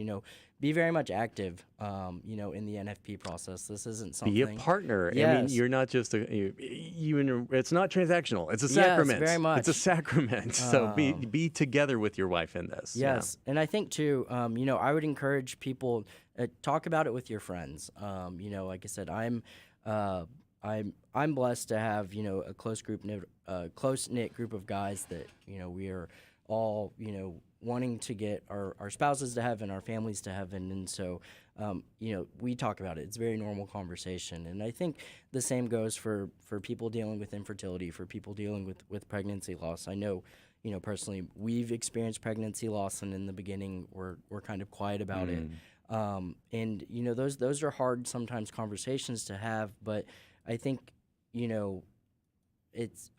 be very much active, in the NFP process. This isn't something. Be a partner. Yes. I mean, you're not just it's not transactional. It's a sacrament. Yes, very much. It's a sacrament. So be together with your wife in this. Yes, and I think too, I would encourage people talk about it with your friends. Like I said, I'm blessed to have a close knit group of guys that we are all wanting to get our spouses to heaven, our families to heaven, and so we talk about it. It's a very normal conversation, and I think the same goes for people dealing with infertility, for people dealing with pregnancy loss. I know personally we've experienced pregnancy loss, and in the beginning we're kind of quiet about it, and those are hard sometimes conversations to have, but I think,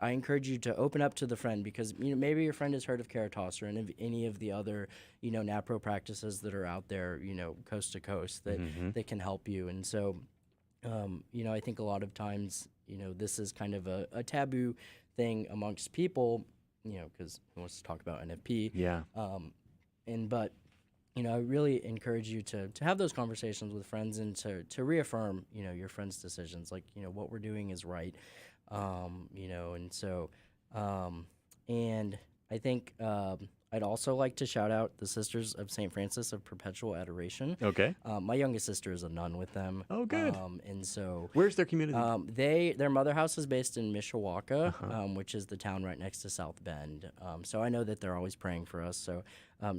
I encourage you to open up to the friend, because maybe your friend has heard of Caritas or any of the other NAPRO practices that are out there coast to coast that can help you. And so I think a lot of times this is kind of a taboo thing amongst people, because who wants to talk about NFP? Yeah. But I really encourage you to have those conversations with friends and to reaffirm, your friends' decisions. Like, what we're doing is right. And so, and I think I'd also like to shout out the Sisters of St. Francis of Perpetual Adoration. Okay. My youngest sister is a nun with them. Oh, good. And so Where's their community? their mother house is based in Mishawaka, which is the town right next to South Bend. So I know that they're always praying for us. So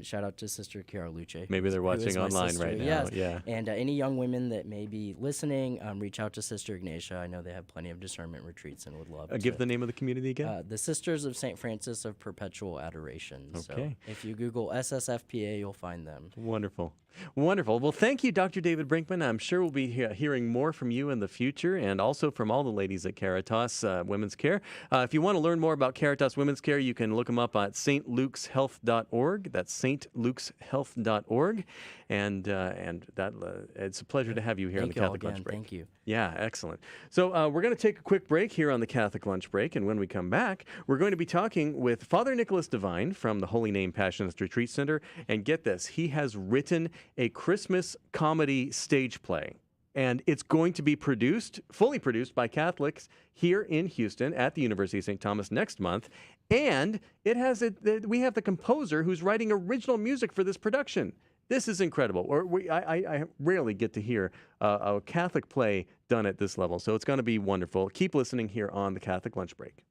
shout out to Sister Chiara Luce. Maybe they're who is watching my online sister. right now. Yes. Yeah. And any young women that may be listening, reach out to Sister Ignatia. I know they have plenty of discernment retreats and would love to. Give the name of the community again. The Sisters of St. Francis of Perpetual Adoration. Okay. So if you Google SSFPA, you'll find them. Wonderful. Wonderful. Well, thank you, Dr. David Brinkman. I'm sure we'll be hearing more from you in the future and also from all the ladies at Caritas Women's Care. If you want to learn more about Caritas Women's Care, you can look them up at stlukeshealth.org. That's stlukeshealth.org. And that it's a pleasure to have you here on the Thank you all Catholic Lunch again. Break. Thank you. Yeah, excellent. So we're going to take a quick break here on the Catholic Lunch Break, and when we come back, we're going to be talking with Father Nicholas Devine from the Holy Name Passionist Retreat Center. And get this, he has written a Christmas comedy stage play, and it's going to be fully produced by Catholics here in Houston at the University of St. Thomas next month. And we have the composer who's writing original music for this production. This is incredible. I rarely get to hear a Catholic play done at this level, so it's going to be wonderful. Keep listening here on the Catholic Lunch Break.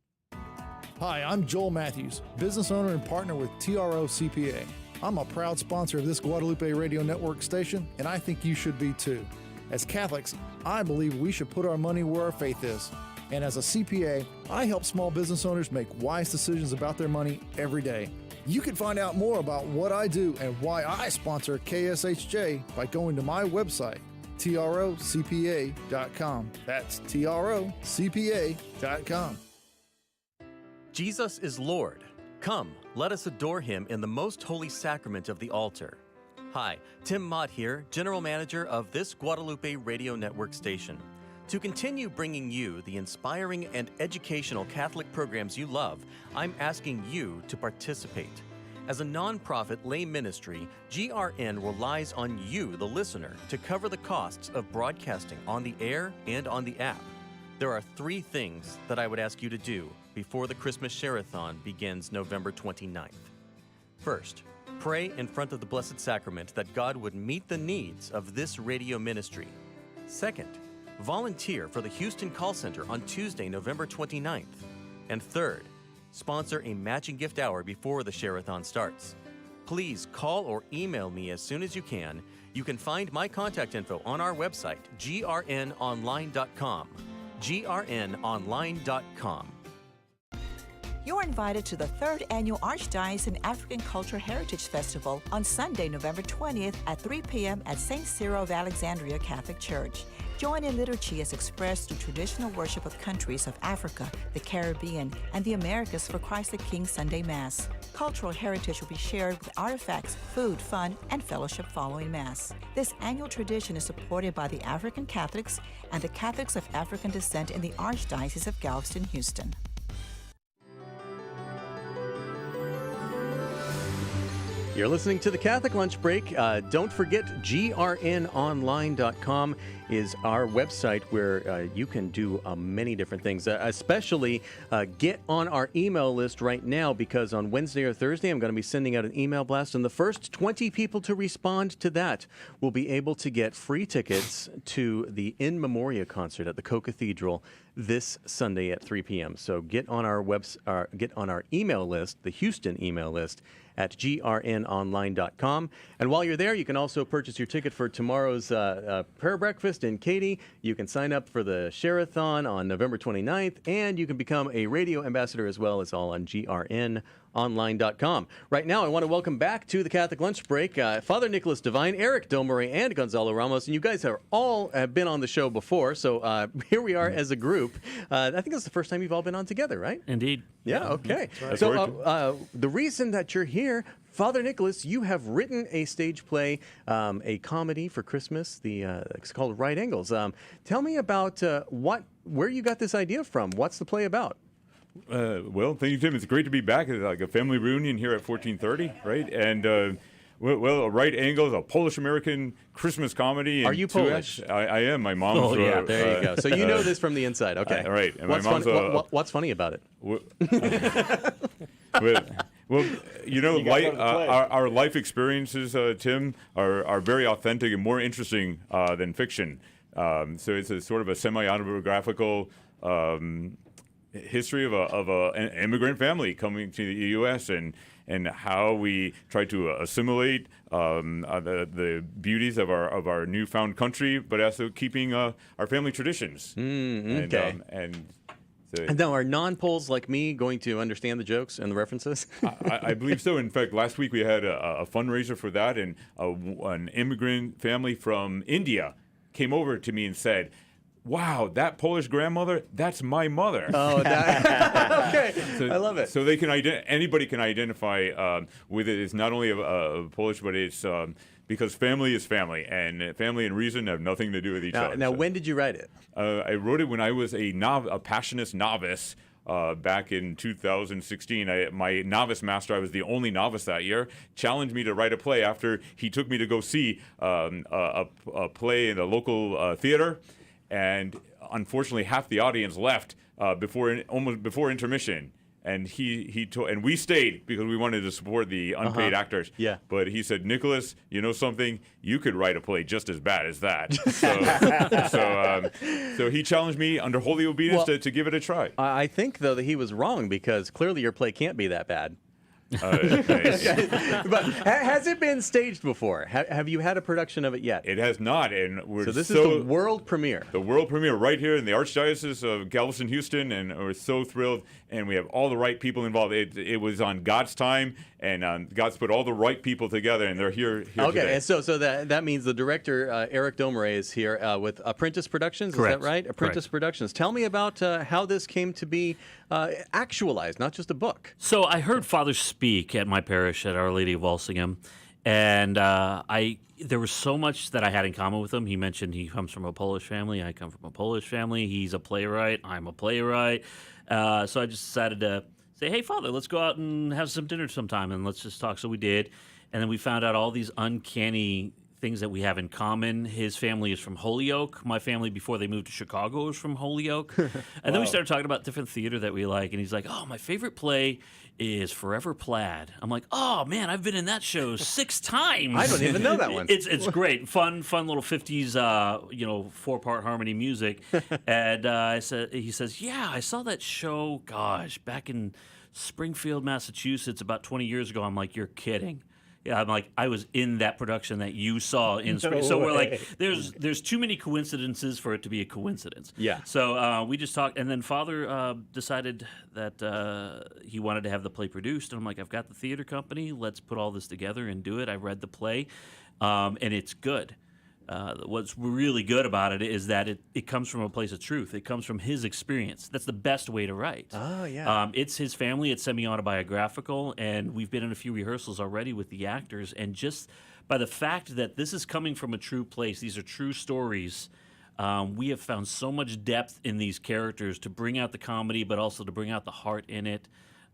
Hi, I'm Joel Matthews, business owner and partner with TRO CPA. I'm a proud sponsor of this Guadalupe Radio Network station, and I think you should be too. As Catholics, I believe we should put our money where our faith is. And as a CPA, I help small business owners make wise decisions about their money every day. You can find out more about what I do and why I sponsor KSHJ by going to my website, trocpa.com. That's trocpa.com. Jesus is Lord. Come, let us adore him in the most holy sacrament of the altar. Hi, Tim Mott here, General Manager of this Guadalupe Radio Network station. To continue bringing you the inspiring and educational Catholic programs you love, I'm asking you to participate. As a nonprofit lay ministry, GRN relies on you, the listener, to cover the costs of broadcasting on the air and on the app. There are 3 things that I would ask you to do before the Christmas Share-a-thon begins November 29th. First, pray in front of the Blessed Sacrament that God would meet the needs of this radio ministry. Second, volunteer for the Houston Call Center on Tuesday, November 29th. And third, sponsor a matching gift hour before the Share-a-thon starts. Please call or email me as soon as you can. You can find my contact info on our website, grnonline.com. grnonline.com. You're invited to the 3rd Annual Archdiocesan African Cultural Heritage Festival on Sunday, November 20th at 3 p.m. at St. Cyril of Alexandria Catholic Church. Join in liturgy as expressed through traditional worship of countries of Africa, the Caribbean, and the Americas for Christ the King Sunday Mass. Cultural heritage will be shared with artifacts, food, fun, and fellowship following Mass. This annual tradition is supported by the African Catholics and the Catholics of African descent in the Archdiocese of Galveston, Houston. You're listening to the Catholic Lunch Break. Don't forget, grnonline.com is our website where you can do many different things, especially get on our email list right now, because on Wednesday or Thursday, I'm going to be sending out an email blast, and the first 20 people to respond to that will be able to get free tickets to the In Memoria concert at the Co-Cathedral this Sunday at 3 p.m. So get on our get on our email list, the Houston email list, at grnonline.com. And while you're there, you can also purchase your ticket for tomorrow's prayer breakfast in Katy. You can sign up for the Share-a-thon on November 29th, and you can become a radio ambassador as well. It's all on grnonline.com. Right now, I want to welcome back to the Catholic Lunch Break Father Nicholas Devine, Eric Del Murray, and Gonzalo Ramos. And you guys have all been on the show before, so here we are as a group. I think it's the first time you've all been on together, right? Indeed. Yeah, okay. Right. So the reason that you're here, Father Nicholas, you have written a stage play, a comedy for Christmas. It's called Right Angles. Tell me about where you got this idea from. What's the play about? Well, thank you, Tim. It's great to be back. It's like a family reunion here at 1430, right? And Right Angles, a Polish-American Christmas comedy. Are you Polish? I am. My mom's. Oh, yeah. There you go. So you know this from the inside. Okay. Right. And what's my mom's. What's funny about it? Well, you know, You gotta go to the play. our life experiences, Tim, are very authentic and more interesting than fiction. So it's a sort of a semi-autobiographical history of an immigrant family coming to the U.S. and how we try to assimilate the beauties of our newfound country, but also keeping our family traditions. Okay. And now, are non-Poles like me going to understand the jokes and the references? I believe so. In fact, last week we had a fundraiser for that, and an immigrant family from India came over to me and said, "Wow, that Polish grandmother, that's my mother." Oh, okay. So, I love it. So they can anybody can identify with it. It's not only a Polish, but it's because family is family, and family and reason have nothing to do with each other. Now, when did you write it? I wrote it when I was a Passionist novice. Back in 2016, my novice master, I was the only novice that year, challenged me to write a play after he took me to go see a play in a local theater, and unfortunately half the audience left almost before intermission. And and we stayed because we wanted to support the unpaid actors. Yeah. But he said, "Nicholas, you know something? You could write a play just as bad as that." So he challenged me under holy obedience to give it a try. I think, though, that he was wrong because clearly your play can't be that bad. But has it been staged before? Have you had a production of it yet? It has not, and So this is the world premiere. The world premiere right here in the Archdiocese of Galveston, Houston, and we're so thrilled. And we have all the right people involved. It was on God's time, and God's put all the right people together, and they're here Okay, today. and so that means the director Eric Domare is here with Apprentice Productions. Correct. Is that right? Apprentice Productions. Tell me about how this came to be actualized, not just a book. So I heard Father speak at my parish at Our Lady of Walsingham, and there was so much that I had in common with him. He mentioned he comes from a Polish family. I come from a Polish family. He's a playwright. I'm a playwright. So I just decided to say, "Hey, Father, let's go out and have some dinner sometime, and let's just talk." So we did, and then we found out all these uncanny things that we have in common. His family is from Holyoke. My family, before they moved to Chicago, was from Holyoke. And then we started talking about different theater that we like, and he's like, "Oh, my favorite play is Forever Plaid." I'm like, "Oh man, I've been in that show 6 times." I don't even know that one. It's great, fun little 50s, 4-part harmony music. And he says, "Yeah, I saw that show. Gosh, back in Springfield, Massachusetts, about 20 years ago." I'm like, "You're kidding." Yeah, I'm like, I was in that production that you saw in Spring. So we're like, there's too many coincidences for it to be a coincidence. Yeah. So we just talked, and then Father decided that he wanted to have the play produced, and I'm like, I've got the theater company. Let's put all this together and do it. I read the play, and it's good. What's really good about it is that it comes from a place of truth. It comes from his experience. That's the best way to write. Oh, yeah. It's his family. It's semi-autobiographical, and we've been in a few rehearsals already with the actors. And just by the fact that this is coming from a true place, these are true stories, we have found so much depth in these characters to bring out the comedy, but also to bring out the heart in it.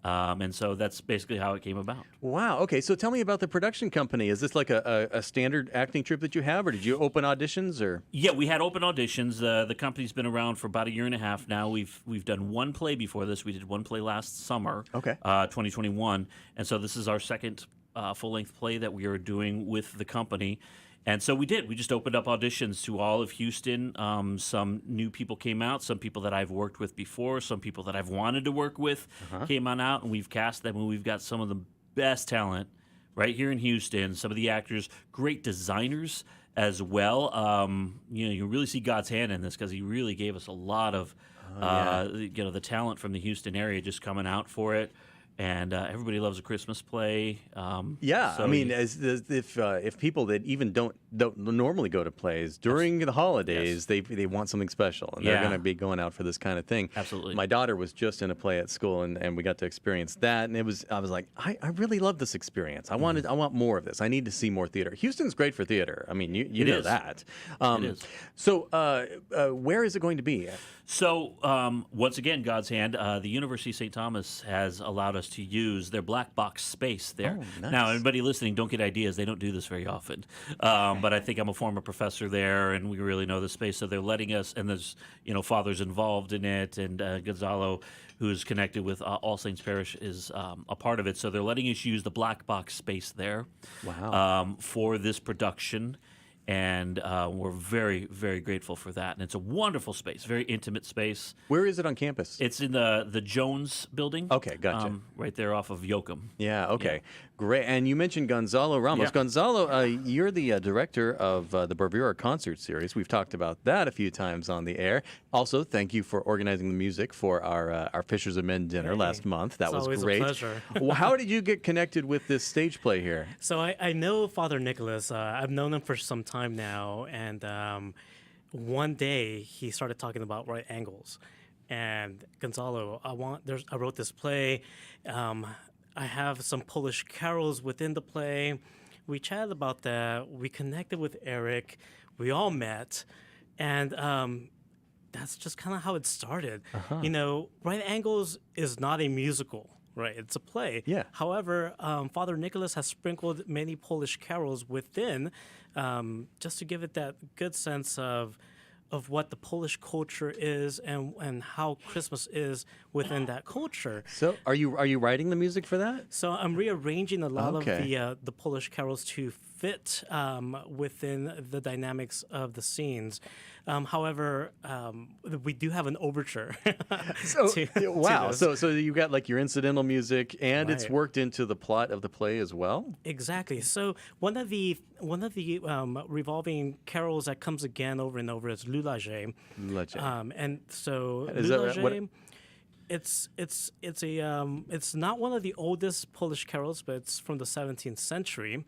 And so that's basically how it came about. Wow. Okay. So tell me about the production company. Is this like a standard acting troupe that you have, or did you open auditions, or? Yeah, we had open auditions. The company's been around for about a year and a half now. We've done one play before this. We did one play last summer, 2021, and so this is our second full-length play that we are doing with the company. And so we did. We just opened up auditions to all of Houston. Some new people came out, some people that I've worked with before, some people that I've wanted to work with came on out, and we've cast them, and we've got some of the best talent right here in Houston, some of the actors, great designers as well. You really see God's hand in this because he really gave us a lot of the talent from the Houston area just coming out for it. And everybody loves a Christmas play. Yeah, so I mean, if people that even don't normally go to plays during the holidays, they want something special, and they're going to be going out for this kind of thing. Absolutely. My daughter was just in a play at school, and we got to experience that, and I was like, I really love this experience. I want more of this. I need to see more theater. Houston's great for theater. I mean, you know that. It is. So, where is it going to be? So, once again, God's hand. The University of St. Thomas has allowed us us to use their black box space there. Oh, nice. Now, everybody listening, don't get ideas. They don't do this very often. But I think I'm a former professor there, and we really know the space. So they're letting us, and there's fathers involved in it, and Gonzalo, who's connected with All Saints Parish, is a part of it. So they're letting us use the black box space there. Wow. For this production. And we're very, very grateful for that. And it's a wonderful space, very intimate space. Where is it on campus? It's in the Jones building. Okay, gotcha. Right there off of Yoakum. Yeah, okay. Great. And you mentioned Gonzalo Ramos. Yeah. Gonzalo, you're the director of the Bravura concert series. We've talked about that a few times on the air. Also, thank you for organizing the music for our Fishers of Men dinner last month. That was always great. a pleasure. Well, how did you get connected with this stage play here? So I know Father Nicholas. I've known him for some time now, and one day he started talking about right angles. And Gonzalo, I wrote this play. I have some Polish carols within the play. We chatted about that. We connected with Eric. We all met, and that's just kind of how it started. Right angles is not a musical. Right, it's a play. Yeah. However, Father Nicholas has sprinkled many Polish carols within, just to give it that good sense of what the Polish culture is and how Christmas is within that culture. So, are you writing the music for that? So I'm rearranging a lot Okay. of the Polish carols to fit within the dynamics of the scenes. However, we do have an overture. So, wow. this. So you got like your incidental music, and it's Right. worked into the plot of the play as well. Exactly. So one of the revolving carols that comes again over and over is Lulaje. Lulaje. And so Is that right? What- Lulaje, it's not one of the oldest Polish carols, but it's from the 17th century.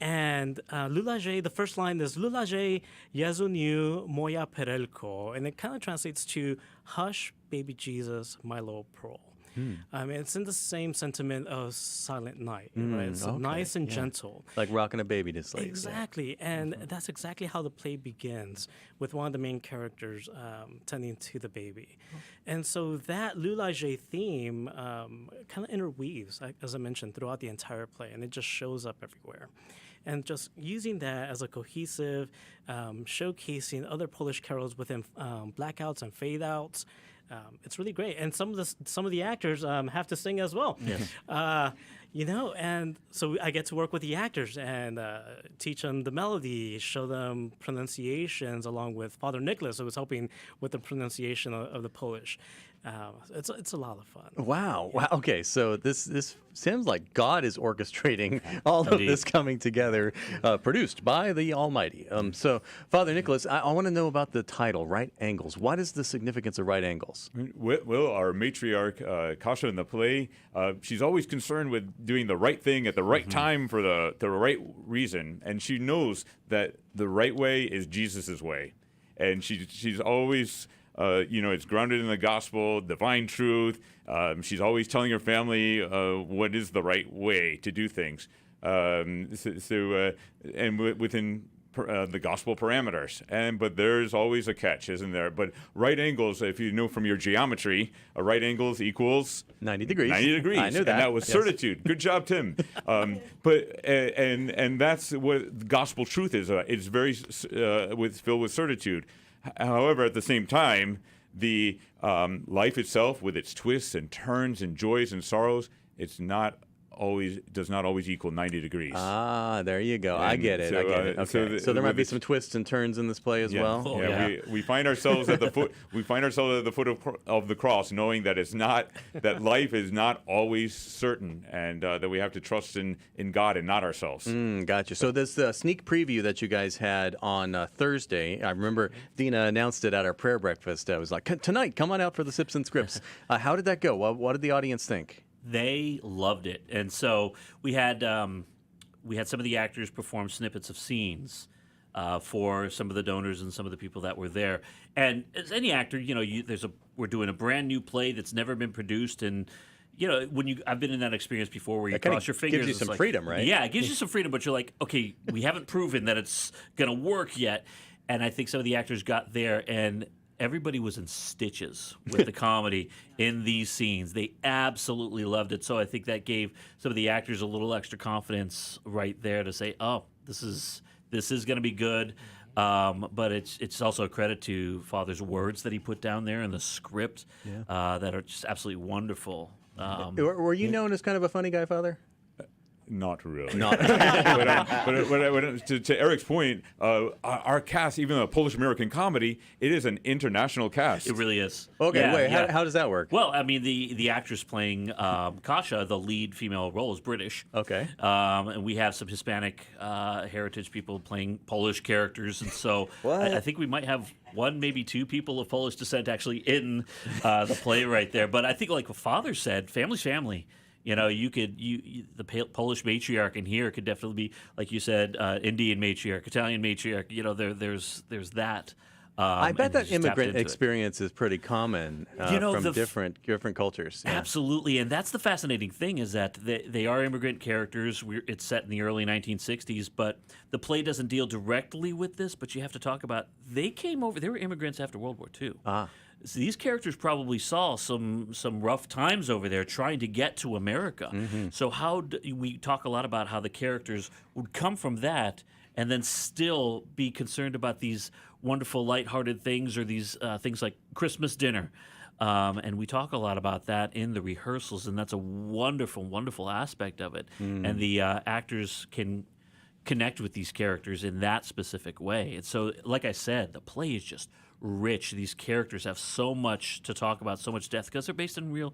And Lulaje, the first line is Lulaje Jezuniu moja perelko, and it kind of translates to "Hush, baby Jesus, my little pearl." It's in the same sentiment of Silent Night, right? It's okay, nice and yeah. gentle. Like rocking a baby to sleep. Exactly, and that's exactly how the play begins, with one of the main characters tending to the baby. And so that Lulaje theme kind of interweaves, as I mentioned, throughout the entire play, and it just shows up everywhere. And just using that as a cohesive, showcasing other Polish carols within blackouts and fade outs. It's really great, and some of the actors have to sing as well. Yes. And so I get to work with the actors and teach them the melody, show them pronunciations, along with Father Nicholas, who was helping with the pronunciation of the Polish. It's a lot of fun. Wow. Wow. Okay. So this seems like God is orchestrating all of this coming together, produced by the Almighty. So, Father Nicholas, I want to know about the title, Right Angles. What is the significance of right angles? Well, our matriarch, Kasha, in the play, she's always concerned with doing the right thing at the right time for the right reason. And she knows that the right way is Jesus' way. And she's always... it's grounded in the gospel, divine truth. She's always telling her family what is the right way to do things. Within the gospel parameters. But there's always a catch, isn't there? But right angles, if you know from your geometry, a right angles equals 90 degrees. 90 degrees. I knew that. And that was certitude. Good job, Tim. And that's what gospel truth is. It's very filled with certitude. However, at the same time, the life itself, with its twists and turns and joys and sorrows, does not always equal 90 degrees. Ah, there you go. I get it. Okay. So there might be some twists and turns in this play as well. We find ourselves at the foot. We find ourselves at the foot of the cross, knowing that that life is not always certain, and that we have to trust in God and not ourselves. Gotcha. So this sneak preview that you guys had on Thursday, I remember Dina announced it at our prayer breakfast. I was like, tonight, come on out for the Sips and Scripts. How did that go? What did the audience think? They loved it, and so we had some of the actors perform snippets of scenes for some of the donors and some of the people that were there. And as any actor, we're doing a brand new play that's never been produced, and I've been in that experience before where you cross your fingers. Gives you it's some like, freedom, right? Yeah, it gives you some freedom, but you're like, okay, we haven't proven that it's going to work yet. And I think some of the actors got there, and everybody was in stitches with the comedy in these scenes. They absolutely loved it. So I think that gave some of the actors a little extra confidence right there to say, "Oh, this is going to be good." But it's also a credit to Father's words that he put down there in the script that are just absolutely wonderful. Were you known as kind of a funny guy, Father? Not really. Not. but to Eric's point, our cast, even a Polish-American comedy, it is an international cast. It really is. Okay, Yeah, wait, yeah. how does that work? Well, I mean, the actress playing Kasia, the lead female role, is British. Okay. And we have some Hispanic heritage people playing Polish characters, and so I think we might have one, maybe two people of Polish descent actually in the play right there. But I think, like what Father said, family's family. You know, the Polish matriarch in here could definitely be, like you said, Indian matriarch, Italian matriarch. You know, there's that. I bet and that just tapped immigrant into it. experience is pretty common from different cultures. Yeah. Absolutely, and that's the fascinating thing is that they are immigrant characters. It's set in the early 1960s, but the play doesn't deal directly with this. But you have to talk about they came over. They were immigrants after World War II. So these characters probably saw some rough times over there trying to get to America. So we talk a lot about how the characters would come from that and then still be concerned about these wonderful lighthearted things or these things like Christmas dinner. And we talk a lot about that in the rehearsals, and that's a wonderful, wonderful aspect of it. And the actors can connect with these characters in that specific way. And so, like I said, the play is just rich. These characters have so much to talk about, so much depth, because they're based on real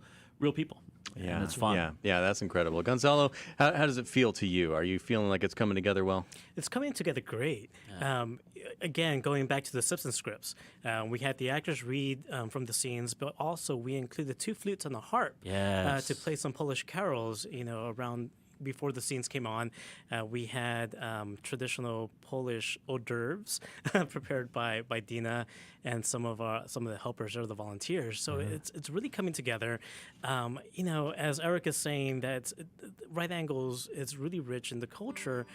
people. Yeah, and it's fun. Yeah, that's incredible. Gonzalo, how does it feel to you? Are you feeling like it's coming together well? It's coming together great. Again, going back to the Simpson scripts, we had the actors read from the scenes, but also we included 2 flutes and a harp to play some Polish carols, around before the scenes came on. We had traditional Polish hors d'oeuvres prepared by Dina and some of the helpers or the volunteers. So it's really coming together. As Eric is saying, that Right Angles is really rich in the culture.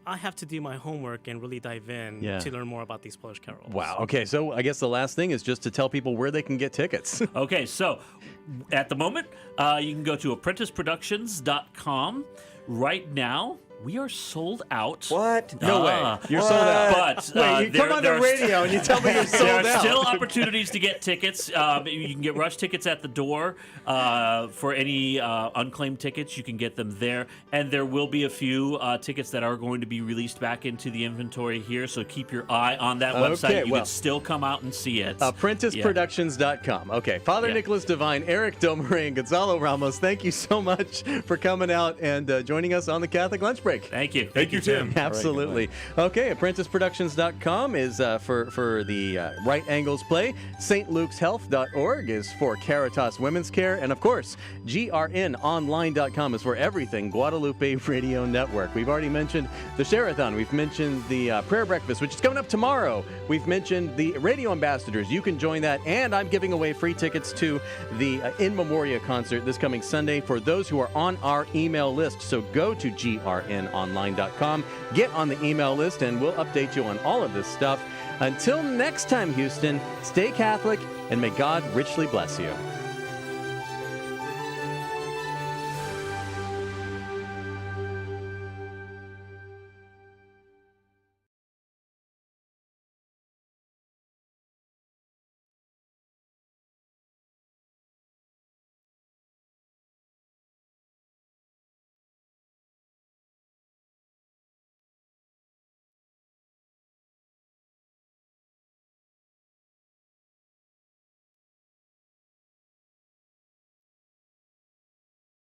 I have to do my homework and really dive in to learn more about these Polish carols. Wow. Okay, so I guess the last thing is just to tell people where they can get tickets. Okay, so at the moment, you can go to apprenticeproductions.com. Right now, we are sold out. What? No way. You're sold out. But wait, you come on the radio and you tell me you're sold out. There are still opportunities to get tickets. You can get rush tickets at the door. For any unclaimed tickets, you can get them there. And there will be a few tickets that are going to be released back into the inventory here, so keep your eye on that website. You can still come out and see it. ApprenticeProductions.com. Okay, Father Nicholas Devine, Eric Domeray, and Gonzalo Ramos, thank you so much for coming out and joining us on the Catholic Lunch Break. Thank you. Thank you, Tim. Absolutely. Okay, ApprenticeProductions.com is for the Right Angles play. StLukesHealth.org is for Caritas Women's Care. And, of course, GRNOnline.com is for everything Guadalupe Radio Network. We've already mentioned the Share-a-thon. We've mentioned the prayer breakfast, which is coming up tomorrow. We've mentioned the radio ambassadors. You can join that. And I'm giving away free tickets to the In Memoria concert this coming Sunday for those who are on our email list. So go to grnonline.com, get on the email list, and we'll update you on all of this stuff. Until next time, Houston, stay Catholic, and may God richly bless you.